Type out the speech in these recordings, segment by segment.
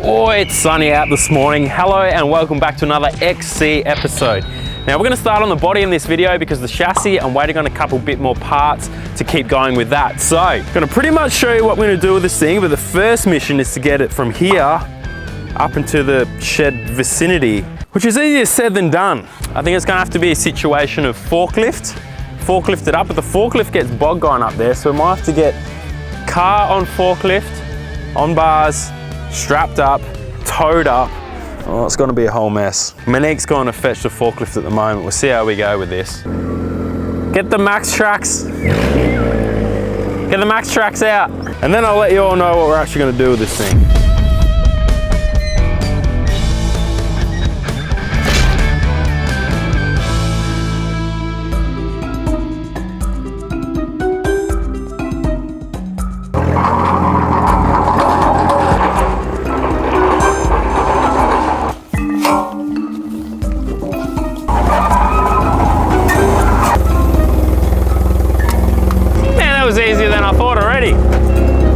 Oh, it's sunny out this morning. Hello and welcome back to another XC episode. Now we're going to start on the body in this video because the chassis, I'm waiting on a couple bit more parts to keep going with that. So, I'm going to pretty much show you what we're going to do with this thing, but the first mission is to get it from here up into the shed vicinity, which is easier said than done. I think it's going to have to be a situation of forklift it up, but the forklift gets bogged going up there, so we might have to get car on forklift, on bars, strapped up, towed up. Oh, it's going to be a whole mess. Monique's going to fetch the forklift at the moment. We'll see how we go with this. Get the max tracks. Get the max tracks out. And then I'll let you all know what we're actually going to do with this thing. Easier than I thought already.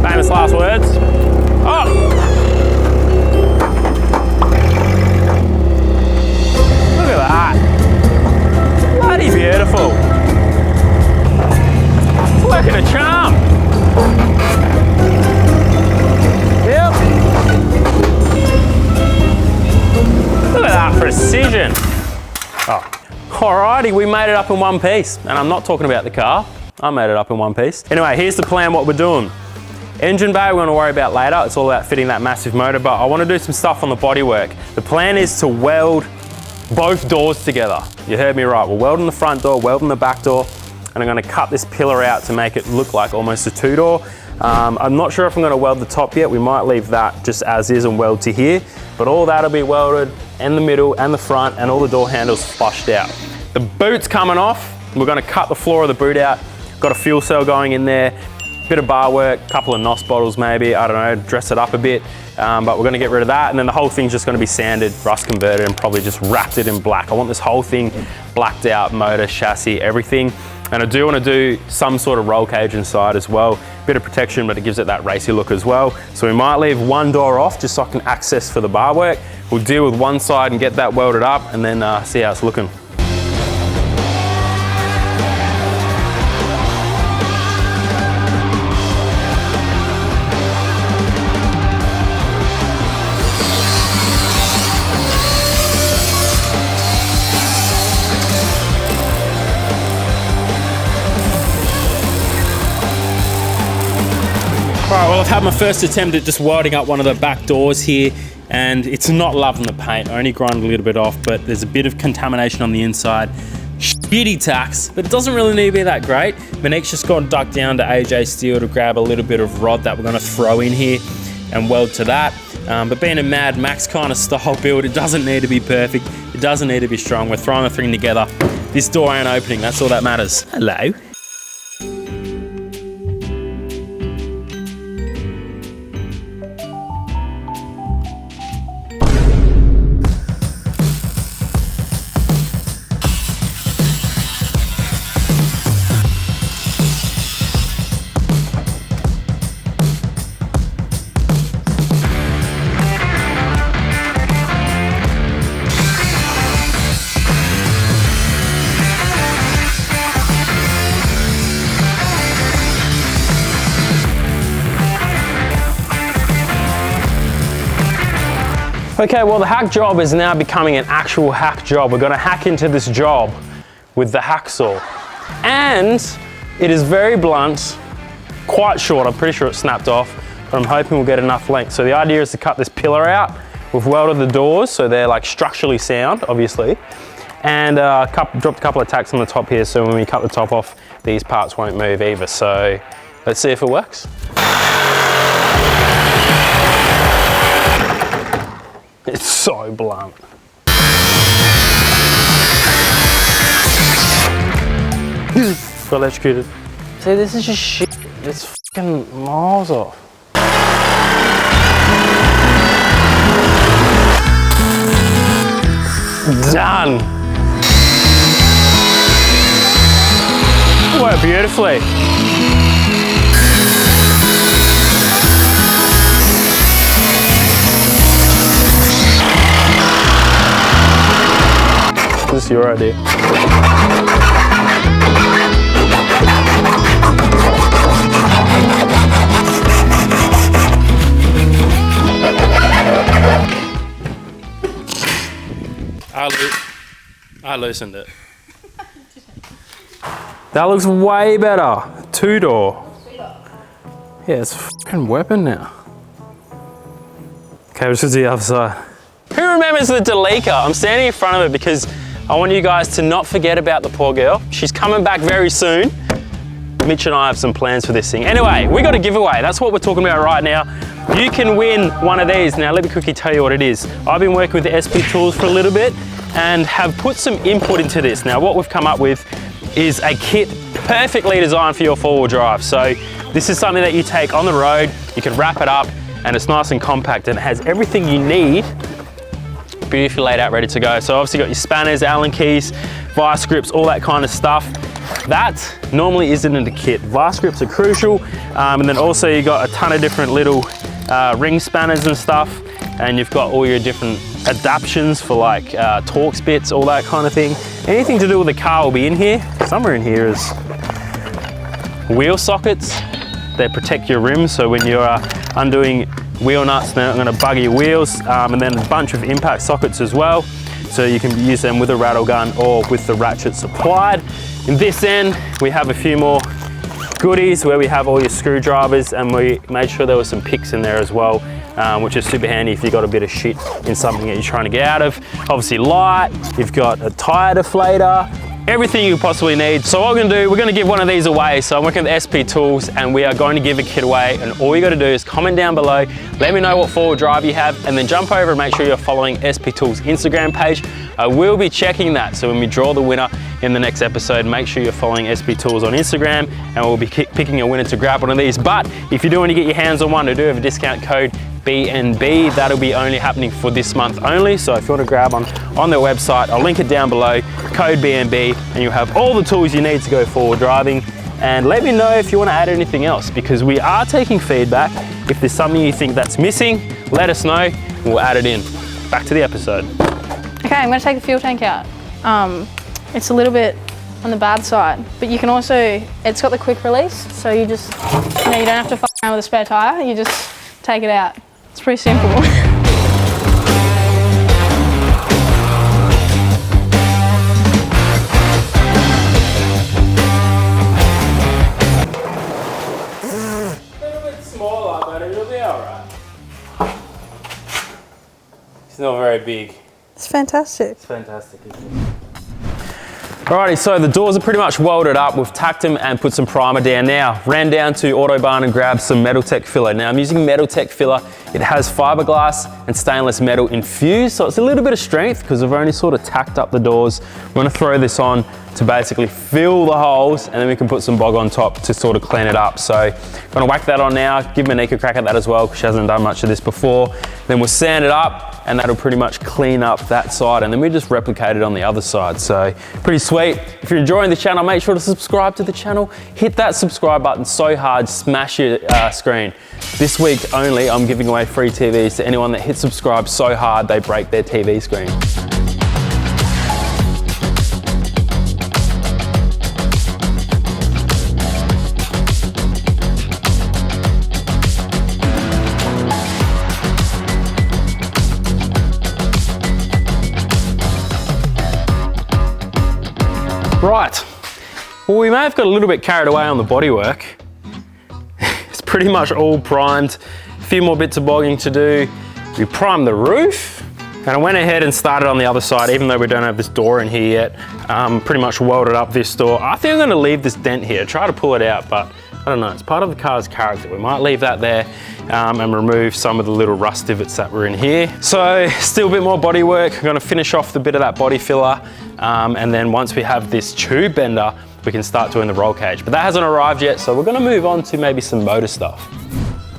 Famous last words. Oh! Look at that. Bloody beautiful. It's working a charm. Yep. Look at that precision. Oh. Alrighty, we made it up in one piece. And I'm not talking about the car. I made it up in one piece. Anyway, here's the plan, what we're doing. Engine bay, we're gonna worry about later. It's all about fitting that massive motor, but I wanna do some stuff on the bodywork. The plan is to weld both doors together. You heard me right. We're welding the front door, welding the back door, and I'm gonna cut this pillar out to make it look like almost a two-door. I'm not sure if I'm gonna weld the top yet. We might leave that just as is and weld to here, but all that'll be welded in the middle and the front, and all the door handles flushed out. The boot's coming off. We're gonna cut the floor of the boot out. Got a fuel cell going in there, bit of bar work, couple of NOS bottles maybe, I don't know, dress it up a bit, but we're gonna get rid of that, and then the whole thing's just gonna be sanded, rust converted, and probably just wrapped it in black. I want this whole thing blacked out, motor, chassis, everything. And I do wanna do some sort of roll cage inside as well. Bit of protection, but it gives it that racy look as well. So we might leave one door off just so I can access for the bar work. We'll deal with one side and get that welded up, and then see how it's looking. Alright, well I've had my first attempt at just welding up one of the back doors here, and it's not loving the paint. I only grind a little bit off, but there's a bit of contamination on the inside. Shitty tacks, but it doesn't really need to be that great. Monique's just gone duck down to AJ Steel to grab a little bit of rod that we're gonna throw in here and weld to that. But being a Mad Max kind of style build, it doesn't need to be perfect. It doesn't need to be strong. We're throwing the thing together. This door ain't opening, that's all that matters. Hello. Okay, well the hack job is now becoming an actual hack job. We're gonna hack into this job with the hacksaw. And it is very blunt, quite short. I'm pretty sure it snapped off, but I'm hoping we'll get enough length. So the idea is to cut this pillar out. We've welded the doors, so they're like structurally sound, obviously. And dropped a couple of tacks on the top here, so when we cut the top off, these parts won't move either. So let's see if it works. It's so blunt. Got electrocuted. See, this is just shit. It's fucking miles off. Done. Worked beautifully. This is your idea. I loosened it. That looks way better. 2-door. Yeah, it's a fucking weapon now. Okay, let's just do the other side. Who remembers the Delica? I'm standing in front of it because I want you guys to not forget about the poor girl. She's coming back very soon. Mitch and I have some plans for this thing. Anyway, we got a giveaway. That's what we're talking about right now. You can win one of these. Now, let me quickly tell you what it is. I've been working with the SP Tools for a little bit and have put some input into this. Now, what we've come up with is a kit perfectly designed for your four-wheel drive. So this is something that you take on the road, you can wrap it up, and it's nice and compact, and it has everything you need beautifully laid out, ready to go. So obviously you got your spanners, Allen keys, vice grips, all that kind of stuff. That normally isn't in the kit. Vice grips are crucial, and then also you got a ton of different little ring spanners and stuff, and you've got all your different adaptions for like Torx bits, all that kind of thing. Anything to do with the car will be in here. Somewhere in here is wheel sockets. They protect your rims, so when you're undoing wheel nuts, they're not going to bug your wheels, and then a bunch of impact sockets as well, so you can use them with a rattle gun or with the ratchet supplied. In this end, we have a few more goodies where we have all your screwdrivers, and we made sure there were some picks in there as well, which is super handy if you've got a bit of shit in something that you're trying to get out of. Obviously light, you've got a tire deflator, everything you possibly need. So what we're gonna do, we're gonna give one of these away. So I'm working with SP Tools and we are going to give a kit away, and all you gotta do is comment down below, let me know what four-wheel drive you have, and then jump over and make sure you're following SP Tools Instagram page. I will be checking that, so when we draw the winner in the next episode, make sure you're following SP Tools on Instagram, and we'll be picking a winner to grab one of these. But if you do want to get your hands on one, I do have a discount code BNB. That'll be only happening for this month only. So if you want to grab on their website, I'll link it down below, code BNB, and you'll have all the tools you need to go forward driving. And let me know if you want to add anything else, because we are taking feedback. If there's something you think that's missing, let us know, we'll add it in. Back to the episode. Okay, I'm going to take the fuel tank out. It's a little bit on the bad side, but you can also, it's got the quick release, so you just, you don't have to fuck around with a spare tire, you just take it out. It's pretty simple. Smaller, but it'll be alright. It's not very big. It's fantastic. It's fantastic, isn't it? Alrighty, so the doors are pretty much welded up. We've tacked them and put some primer down. Now, ran down to Autobarn and grabbed some Metaltech filler. Now, I'm using Metaltech filler. It has fiberglass and stainless metal infused, so it's a little bit of strength because I've only sort of tacked up the doors. We're gonna throw this on to basically fill the holes, and then we can put some bog on top to sort of clean it up. So I'm gonna whack that on now, give Monique a crack at that as well, because she hasn't done much of this before. Then we'll sand it up, and that'll pretty much clean up that side, and then we just replicate it on the other side. So pretty sweet. If you're enjoying the channel, make sure to subscribe to the channel. Hit that subscribe button so hard, smash your screen. This week only, I'm giving away free TVs to anyone that hits subscribe so hard they break their TV screen. Right, well, we may have got a little bit carried away on the bodywork. It's pretty much all primed. A few more bits of bogging to do. We primed the roof, and I went ahead and started on the other side, even though we don't have this door in here yet. Pretty much welded up this door. I think I'm gonna leave this dent here, try to pull it out, but I don't know, it's part of the car's character. We might leave that there and remove some of the little rust divots that were in here. So still a bit more body work. I'm gonna finish off the bit of that body filler, and then once we have this tube bender, we can start doing the roll cage. But that hasn't arrived yet, so we're gonna move on to maybe some motor stuff.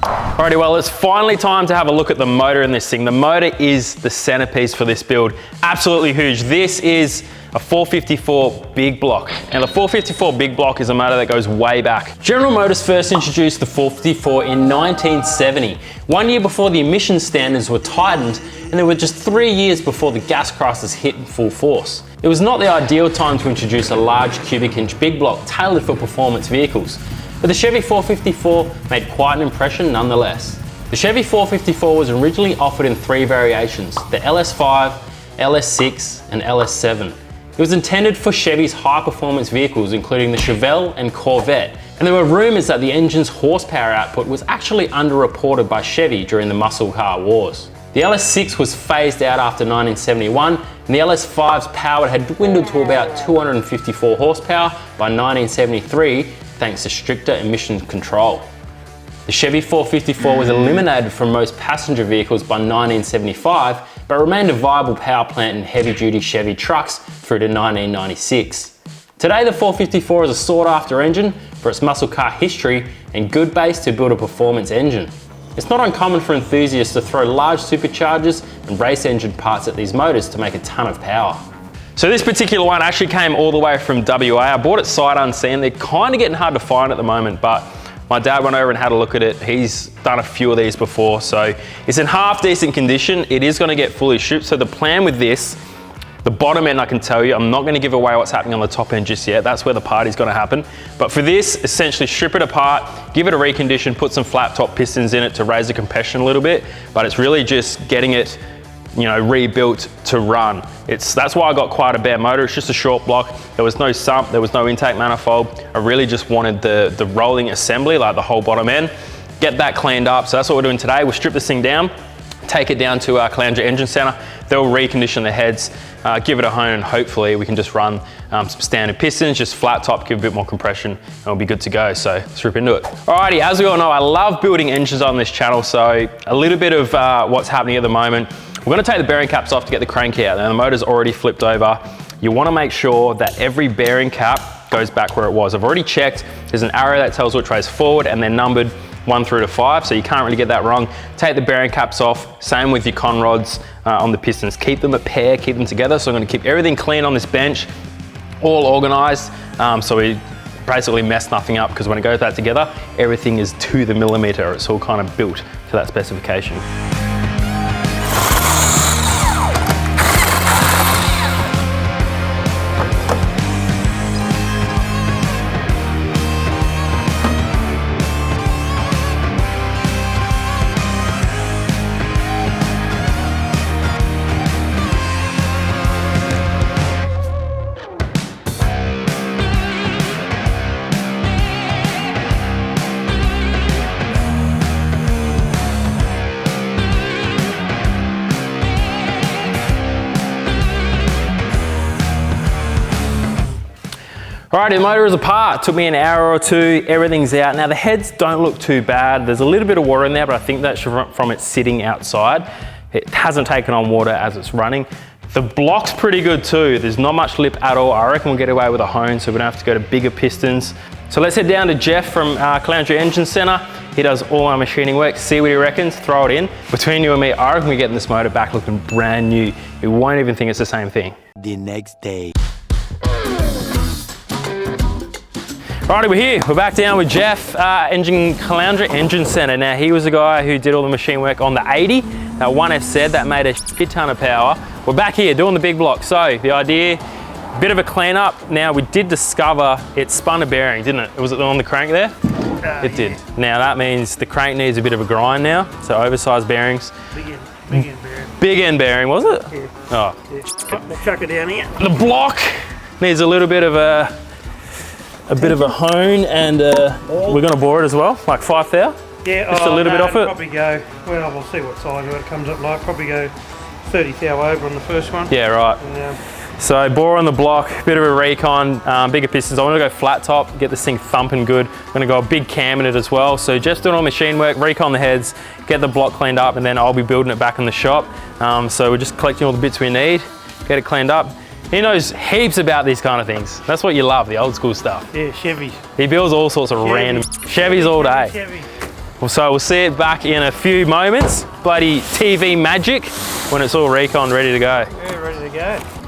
Alrighty, well, it's finally time to have a look at the motor in this thing. The motor is the centerpiece for this build. Absolutely huge. This is a 454 big block. And the 454 big block is a motor that goes way back. General Motors first introduced the 454 in 1970, 1 year before the emissions standards were tightened, and there were just 3 years before the gas crisis hit in full force. It was not the ideal time to introduce a large cubic inch big block tailored for performance vehicles, but the Chevy 454 made quite an impression nonetheless. The Chevy 454 was originally offered in 3 variations, the LS5, LS6 and LS7. It was intended for Chevy's high performance vehicles including the Chevelle and Corvette, and there were rumours that the engine's horsepower output was actually underreported by Chevy during the muscle car wars. The LS6 was phased out after 1971, and the LS5's power had dwindled to about 254 horsepower by 1973 thanks to stricter emission control. The Chevy 454 was eliminated from most passenger vehicles by 1975, but remained a viable power plant in heavy-duty Chevy trucks through to 1996. Today, the 454 is a sought-after engine for its muscle car history and good base to build a performance engine. It's not uncommon for enthusiasts to throw large superchargers and race engine parts at these motors to make a ton of power. So this particular one actually came all the way from WA. I bought it sight unseen. They're kind of getting hard to find at the moment, but my dad went over and had a look at it. He's done a few of these before, so it's in half decent condition. It is gonna get fully stripped. So the plan with this, the bottom end, I can tell you, I'm not gonna give away what's happening on the top end just yet. That's where the party's gonna happen. But for this, essentially strip it apart, give it a recondition, put some flat top pistons in it to raise the compression a little bit, but it's really just getting it, you know, rebuilt to run. That's why I got quite a bare motor. It's just a short block. There was no sump, there was no intake manifold. I really just wanted the rolling assembly, like the whole bottom end, get that cleaned up. So that's what we're doing today. We'll strip this thing down, take it down to our Challenger Engine Center. They'll recondition the heads, give it a hone, and hopefully we can just run some standard pistons, just flat top, give a bit more compression, and we'll be good to go. So let's rip into it. Alrighty, as we all know, I love building engines on this channel. So a little bit of what's happening at the moment. We're gonna take the bearing caps off to get the crank out. Now the motor's already flipped over. You wanna make sure that every bearing cap goes back where it was. I've already checked. There's an arrow that tells which way's forward and they're numbered 1 through to 5, so you can't really get that wrong. Take the bearing caps off, same with your con rods on the pistons. Keep them a pair, keep them together. So I'm gonna keep everything clean on this bench, all organized, so we basically mess nothing up, because when it goes back together, everything is to the millimeter. It's all kind of built to that specification. Alright, the motor is apart. Took me an hour or two, everything's out. Now the heads don't look too bad. There's a little bit of water in there, but I think that's from it sitting outside. It hasn't taken on water as it's running. The block's pretty good too. There's not much lip at all. I reckon we'll get away with a hone, so we don't have to go to bigger pistons. So let's head down to Jeff from Challenger Engine Center. He does all our machining work. See what he reckons, throw it in. Between you and me, I reckon we're getting this motor back looking brand new. We won't even think it's the same thing. The next day. Alrighty, we're here. We're back down with Jeff, Challenger Engine Center. Now, he was the guy who did all the machine work on the 80, that 1FZ, that made a shit ton of power. We're back here doing the big block. So the idea, bit of a cleanup. Now, we did discover it spun a bearing, didn't it? Was it on the crank there? It did. Now, that means the crank needs a bit of a grind now. So oversized bearings. Big end bearing. Big end bearing, was it? Yeah. Oh. Yeah. Chuck it down here. The block needs a little bit of a hone, and we're going to bore it as well, like 5 thou. Yeah, just a little bit off it. Probably go, well, we'll see what size it comes up like. Probably go 30 thou over on the first one. Yeah, right. And, so bore on the block, bit of a recon, bigger pistons. I want to go flat top, get this thing thumping good. I'm going to go a big cam in it as well. So just doing all machine work, recon the heads, get the block cleaned up, and then I'll be building it back in the shop. So we're just collecting all the bits we need, get it cleaned up. He knows heaps about these kind of things. That's what you love, the old school stuff. yeah, Chevys. He builds all sorts of random Chevys all day. Chevy. So we'll see it back in a few moments. Bloody TV magic when it's all recon ready to go. Yeah, ready to go.